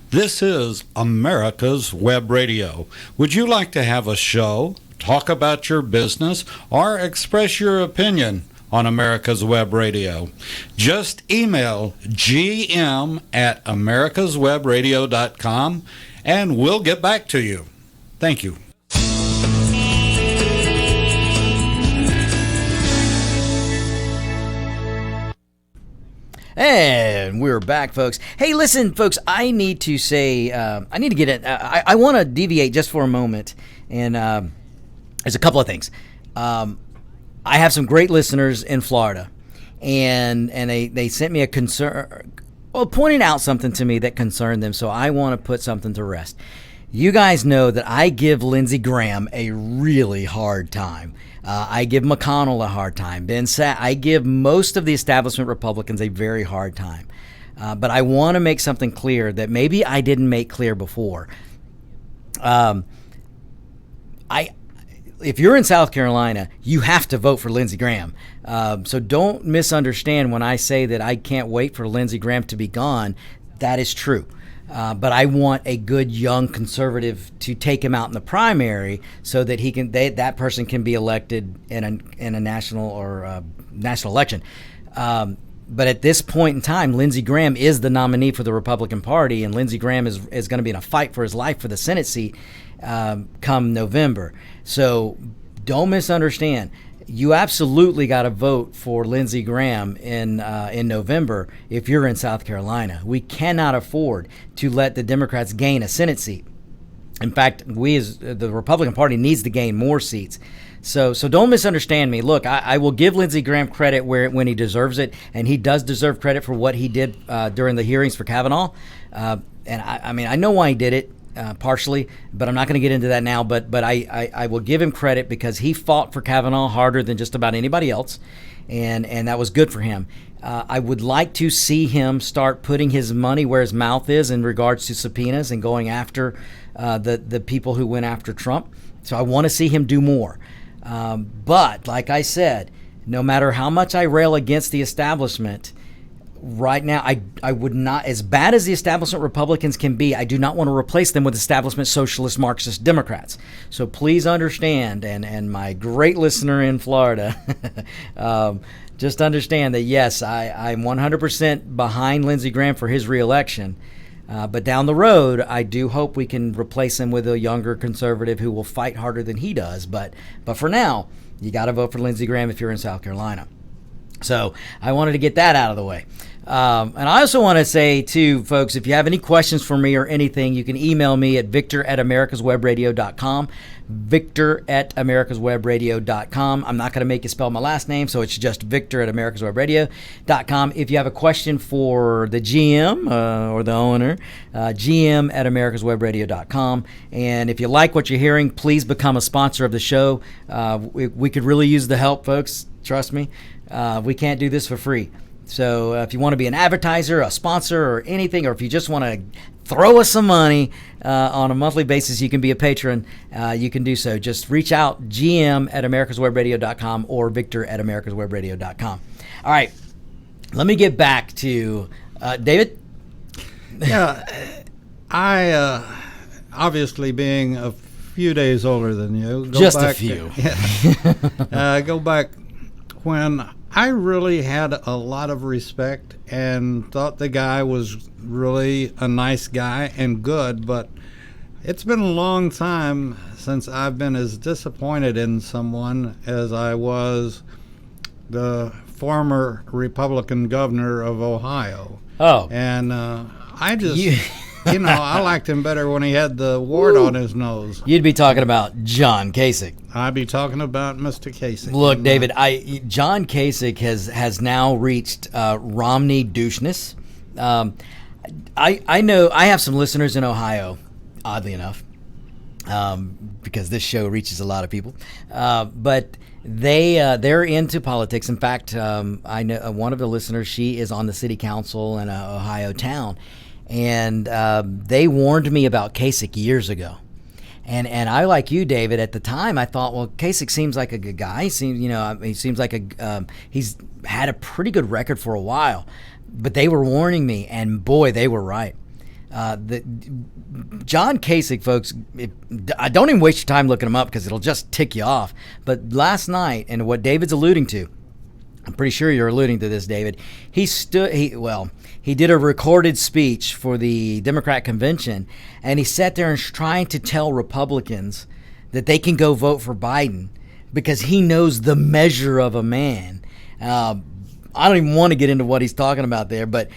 This is America's Web Radio. Would you like to have a show, talk about your business, or express your opinion on America's Web Radio? Just email gm@americaswebradio.com and we'll get back to you. Thank you. And we're back, folks. Hey, listen, folks, I need to say, I need to get it. I want to deviate just for a moment. And there's a couple of things. I have some great listeners in Florida. And they sent me a concern, pointing out something to me that concerned them. So I want to put something to rest. You guys know that I give Lindsey Graham a really hard time. I give McConnell a hard time. I give most of the establishment Republicans a very hard time. But I want to make something clear that maybe I didn't make clear before. If you're in South Carolina, you have to vote for Lindsey Graham. So don't misunderstand when I say that I can't wait for Lindsey Graham to be gone. That is true. But I want a good young conservative to take him out in the primary so that that person can be elected in a national national election. But at this point in time, Lindsey Graham is the nominee for the Republican Party, and Lindsey Graham is going to be in a fight for his life for the Senate seat come November. So don't misunderstand. You absolutely got to vote for Lindsey Graham in November if you're in South Carolina. We cannot afford to let the Democrats gain a Senate seat. In fact, the Republican Party needs to gain more seats. So don't misunderstand me. Look, I will give Lindsey Graham credit when he deserves it, and he does deserve credit for what he did during the hearings for Kavanaugh. And I know why he did it. Partially, but I'm not going to get into that now. But I will give him credit because he fought for Kavanaugh harder than just about anybody else, and that was good for him. I would like to see him start putting his money where his mouth is in regards to subpoenas and going after the people who went after Trump. So I want to see him do more. But like I said, no matter how much I rail against the establishment, right now, I would not, as bad as the establishment Republicans can be, I do not want to replace them with establishment socialist Marxist Democrats. So please understand, and my great listener in Florida, just understand that, yes, I'm 100% behind Lindsey Graham for his reelection. But down the road, I do hope we can replace him with a younger conservative who will fight harder than he does. But for now, you got to vote for Lindsey Graham if you're in South Carolina. So I wanted to get that out of the way. And I also want to say, too, folks, if you have any questions for me or anything, you can email me at victor@americaswebradio.com, victor@americaswebradio.com. I'm not going to make you spell my last name, so it's just victor@americaswebradio.com. If you have a question for the GM or the owner, gm@americaswebradio.com. And if you like what you're hearing, please become a sponsor of the show. We could really use the help, folks. Trust me. We can't do this for free. So if you want to be an advertiser, a sponsor, or anything, or if you just want to throw us some money on a monthly basis, you can be a patron. You can do so. Just reach out, gm@americaswebradio.com or victor@americaswebradio.com. All right. Let me get back to David. Yeah. I, obviously being a few days older than you. Just a few. Go back when I really had a lot of respect and thought the guy was really a nice guy and good, but it's been a long time since I've been as disappointed in someone as I was the former Republican governor of Ohio. Oh. And I just... I liked him better when he had the wart on his nose. You'd be talking about John Kasich. I'd be talking about Mr. Kasich. Look, David, John Kasich has now reached Romney doucheness. I know I have some listeners in Ohio, oddly enough, because this show reaches a lot of people. But they're into politics. In fact, I know one of the listeners. She is on the city council in an Ohio town. And they warned me about Kasich years ago. And I, like you, David, at the time, I thought, well, Kasich seems like a good guy. He seems like he's had a pretty good record for a while. But they were warning me, and boy, they were right. John Kasich, folks, I don't even waste your time looking him up because it'll just tick you off. But last night, and what David's alluding to, I'm pretty sure you're alluding to this, David. He did a recorded speech for the Democrat convention, and he sat there and trying to tell Republicans that they can go vote for Biden because he knows the measure of a man. I don't even want to get into what he's talking about there, but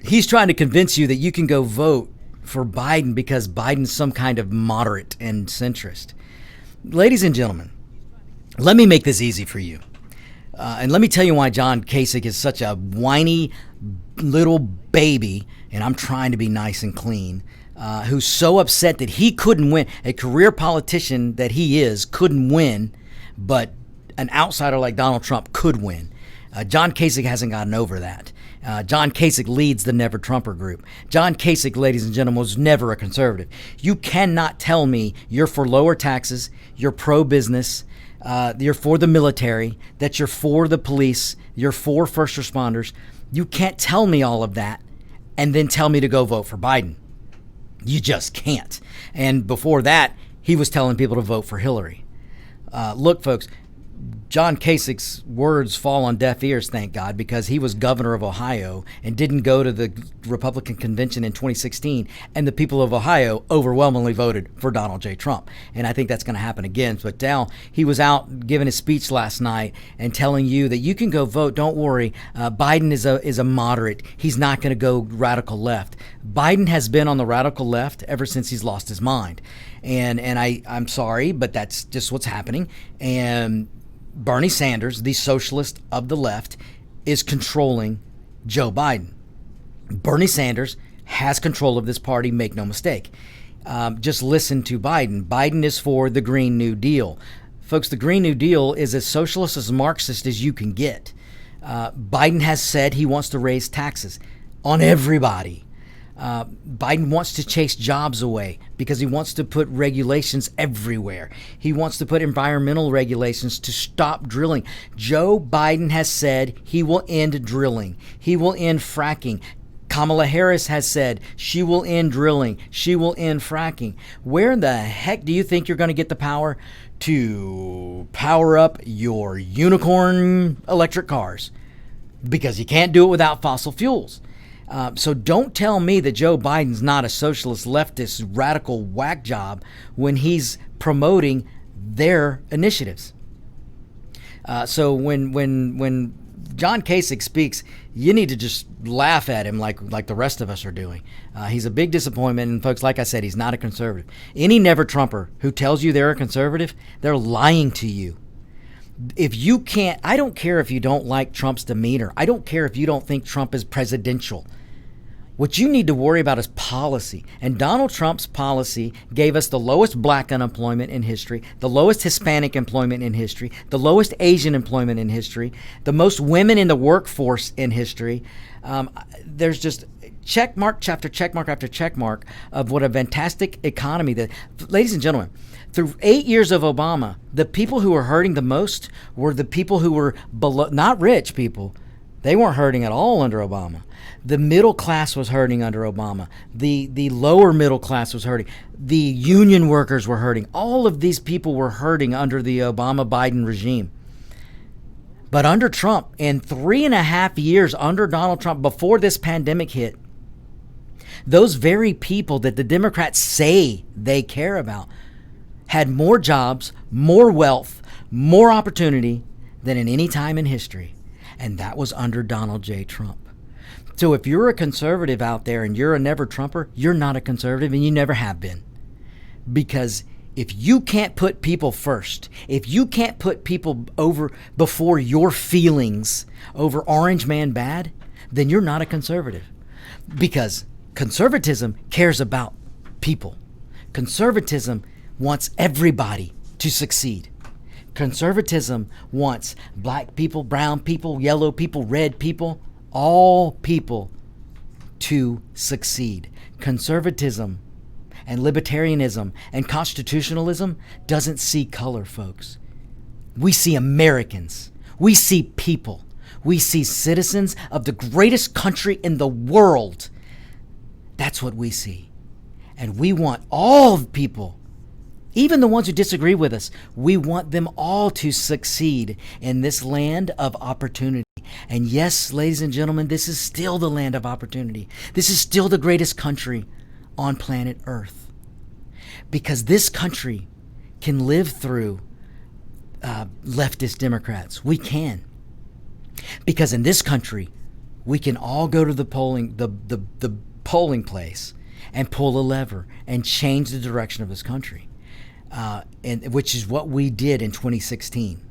he's trying to convince you that you can go vote for Biden because Biden's some kind of moderate and centrist. Ladies and gentlemen, let me make this easy for you. And let me tell you why John Kasich is such a whiny little baby, and I'm trying to be nice and clean, who's so upset that he couldn't win. A career politician that he is couldn't win, but an outsider like Donald Trump could win. John Kasich hasn't gotten over that. John Kasich leads the Never Trumper group. John Kasich, ladies and gentlemen, was never a conservative. You cannot tell me you're for lower taxes, you're pro-business, you're for the military, that you're for the police, you're for first responders. You can't tell me all of that and then tell me to go vote for Biden. You just can't. And before that, he was telling people to vote for Hillary. Look, folks, John Kasich's words fall on deaf ears, thank God, because he was governor of Ohio and didn't go to the Republican convention in 2016, and the people of Ohio overwhelmingly voted for Donald J. Trump. And I think that's going to happen again. But now he was out giving his speech last night and telling you that you can go vote. Don't worry. Biden is a moderate. He's not going to go radical left. Biden has been on the radical left ever since he's lost his mind. And I'm sorry, but that's just what's happening. And Bernie Sanders, the socialist of the left, is controlling Joe Biden. Bernie Sanders has control of this party, make no mistake. Just listen to Biden. Biden is for the Green New Deal. Folks, the Green New Deal is as socialist, as Marxist as you can get. Biden has said he wants to raise taxes on everybody. Biden wants to chase jobs away because he wants to put regulations everywhere. He wants to put environmental regulations to stop drilling. Joe Biden has said he will end drilling. He will end fracking. Kamala Harris has said she will end drilling. She will end fracking. Where in the heck do you think you're going to get the power to power up your unicorn electric cars? Because you can't do it without fossil fuels. So don't tell me that Joe Biden's not a socialist, leftist, radical whack job when he's promoting their initiatives. So when John Kasich speaks, you need to just laugh at him like the rest of us are doing. He's a big disappointment, and folks, like I said, he's not a conservative. Any never-Trumper who tells you they're a conservative, they're lying to you. If you can't, I don't care if you don't like Trump's demeanor. I don't care if you don't think Trump is presidential. What you need to worry about is policy. And Donald Trump's policy gave us the lowest black unemployment in history, the lowest Hispanic employment in history, the lowest Asian employment in history, the most women in the workforce in history. There's just check mark after check mark after check mark of what a fantastic economy that, ladies and gentlemen, through 8 years of Obama, the people who were hurting the most were the people who were below, not rich people. They weren't hurting at all under Obama. The middle class was hurting under Obama. The lower middle class was hurting. The union workers were hurting. All of these people were hurting under the Obama-Biden regime. But under Trump, in 3.5 years under Donald Trump, before this pandemic hit, those very people that the Democrats say they care about had more jobs, more wealth, more opportunity than in any time in history. And that was under Donald J. Trump. So if you're a conservative out there and you're a never-Trumper, you're not a conservative and you never have been. Because if you can't put people first, if you can't put people over before your feelings over Orange Man bad, then you're not a conservative. Because conservatism cares about people. Conservatism wants everybody to succeed. Conservatism wants black people, brown people, yellow people, red people, all people to succeed. Conservatism and libertarianism and constitutionalism doesn't see color, folks. We see Americans. We see people. We see citizens of the greatest country in the world. That's what we see. And we want all people, even the ones who disagree with us, we want them all to succeed in this land of opportunity. And yes, ladies and gentlemen, this is still the land of opportunity. This is still the greatest country on planet Earth. Because this country can live through leftist Democrats. We can. Because in this country, we can all go to the polling place and pull a lever and change the direction of this country. And which is what we did in 2016.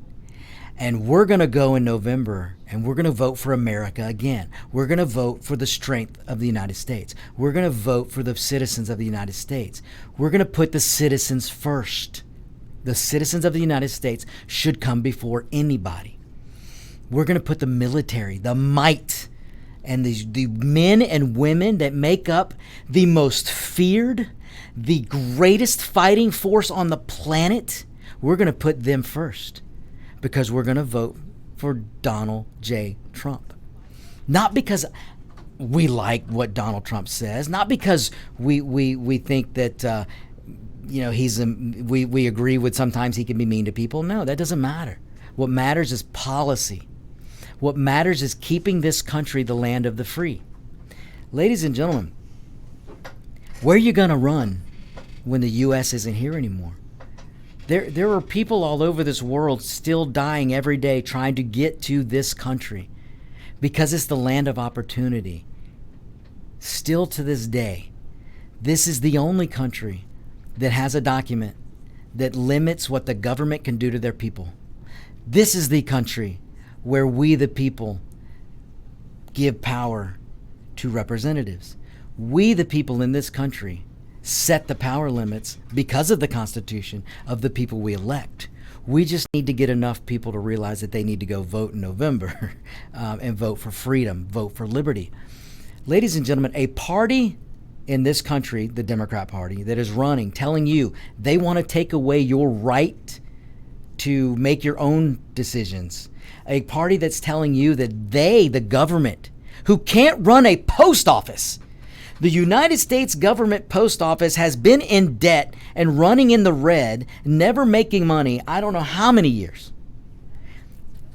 And we're going to go in November and we're going to vote for America again. We're going to vote for the strength of the United States. We're going to vote for the citizens of the United States. We're going to put the citizens first. The citizens of the United States should come before anybody. We're going to put the military, the might, and the men and women that make up the most feared, the greatest fighting force on the planet. We're going to put them first. Because we're going to vote for Donald J. Trump. Not because we like what Donald Trump says, not because we think that we agree with sometimes he can be mean to people. No, that doesn't matter. What matters is policy. What matters is keeping this country the land of the free. Ladies and gentlemen, where are you going to run when the U.S. isn't here anymore? There are people all over this world still dying every day trying to get to this country because it's the land of opportunity. Still to this day, this is the only country that has a document that limits what the government can do to their people. This is the country where we, the people, give power to representatives. We, the people in this country, set the power limits because of the Constitution of the people we elect. We just need to get enough people to realize that they need to go vote in November and vote for freedom, vote for liberty. Ladies and gentlemen, a party in this country, the Democrat Party, that is running, telling you they want to take away your right to make your own decisions. A party that's telling you that they, the government, who can't run a post office, the United States government post office has been in debt and running in the red, never making money, I don't know how many years.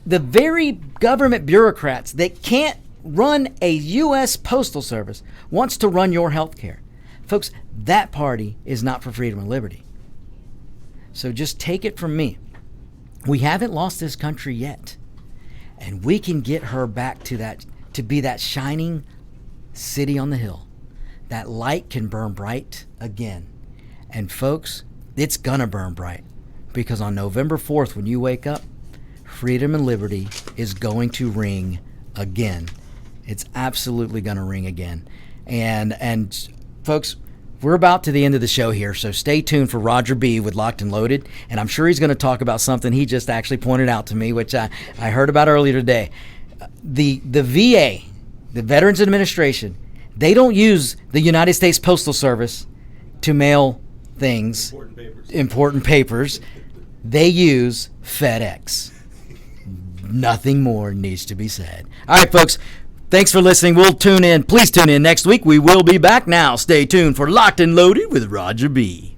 The very government bureaucrats that can't run a U.S. Postal Service wants to run your health care. Folks, that party is not for freedom and liberty. So just take it from me. We haven't lost this country yet. And we can get her back to be that shining city on the hill. That light can burn bright again. And folks, it's gonna burn bright. Because on November 4th, when you wake up, freedom and liberty is going to ring again. It's absolutely going to ring again. And folks, we're about to the end of the show here, so stay tuned for Roger B. with Locked and Loaded, and I'm sure he's going to talk about something he just actually pointed out to me, which I heard about earlier today. The VA, the Veterans Administration, they don't use the United States Postal Service to mail things, important papers. They use FedEx. Nothing more needs to be said. All right, folks. Thanks for listening. We'll tune in. Please tune in next week. We will be back now. Stay tuned for Locked and Loaded with Roger B.